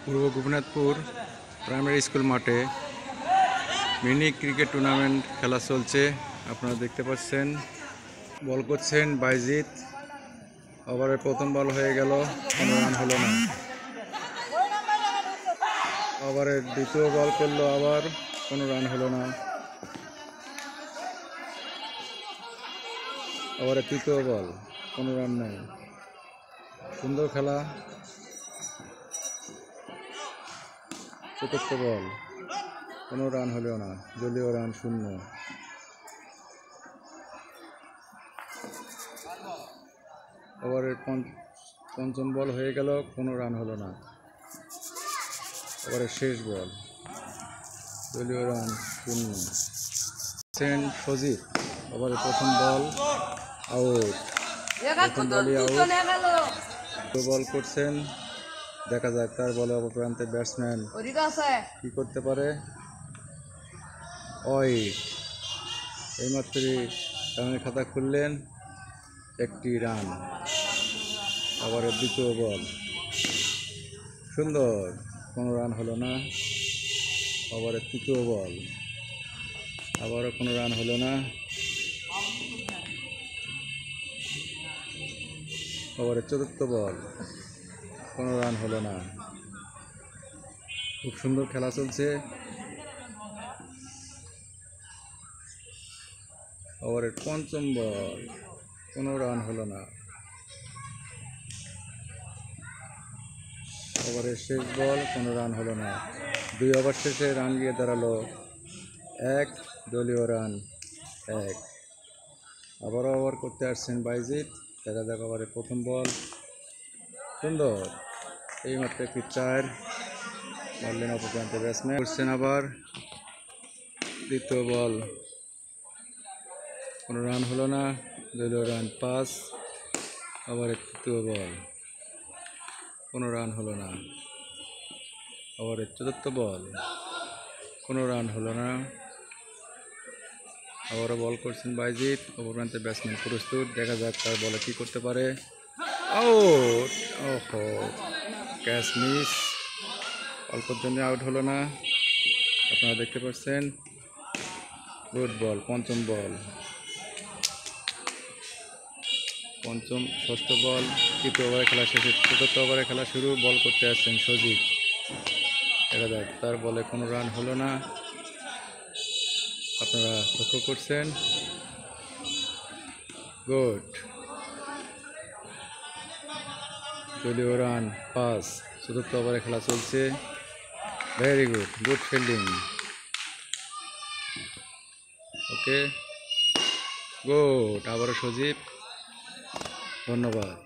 পূর্ব Gopinathpur primary school মাঠে mini cricket tournament খেলা চলছে। আপনারা দেখতে পাচ্ছেন বল করছেন বাইজিৎ। ওভারের প্রথম বল হয়ে গেল, কোনো রান হলো না। ওভারের দ্বিতীয় বল করলো, আবার কোনো রান হলো না। ওভারের তৃতীয় বল, কোনো রান নেই। সুন্দর খেলা। চতুর্থ বল, কোনো রান হলো না, দলীয় রান শূন্য। ওভারের পঞ্চম বল হয়ে গেল, কোনো রান হলো না। ওভারের শেষ বল, দলীয় রান শূন্য। সজিব, ওভারের প্রথম বল আউট, প্রথম বলই আউট। বল করছেন, দেখা যাক তার বলে অপরান্তে ব্যাটসম্যান কি করতে পারে। এইমাত্রই রানের খাতা খুললেন, একটি রান। ওভারের দ্বিতীয় বল, সুন্দর, কোনো রান হলো না। ওভারের তৃতীয় বল, আবারও কোনো রান হলো না। ওভারের চতুর্থ বল, কোনো রান হলো না। খুব সুন্দর খেলা চলছে। ওভারের পঞ্চম বল, কোনো রান হলো না। ওভারের শেষ বল, কোনো রান হলো না। 2 ওভার শেষে রান গিয়ে দাঁড়ালো 1, দলীয় রান 1। আবারও ওভার করতে আসছেন বাইজিৎ। দেখা যাক ওভারের প্রথম বল, সুন্দর, এইমাত্র একটি 4 মারলেন অপরান্তে ব্যাটসম্যান। করছেন আবার দ্বিতীয় বল, কোনো রান হলো না, দলীয় রান 5। ওভারের তৃতীয় বল, কোনো রান হলো না। ওভারের চতুর্থ বল, কোনো রান হলো না। আবারও বল করছেন বাইজিৎ, অপরান্তে ব্যাটসম্যান প্রস্তুত। দেখা যাক তার বলে কি করতে পারে। আউট! ওহো, ক্যাচ মিস, অল্পের জন্য আউট হলো না। আপনারা দেখতে পাচ্ছেন। গুড বল, পঞ্চম বল, ষষ্ঠ বল, তৃতীয় ওভারে খেলা শেষে চতুর্থ ওভারে খেলা শুরু। বল করতে আসছেন সজিব। দেখা যাক তার বলে কোনো রান হলো না। আপনারা লক্ষ্য করছেন। গুড, দলীয় রান 5। চতুর্থ ওভারে খেলা চলছে। Very good, good fielding. Okay, good. আবারও সজীব, ধন্যবাদ।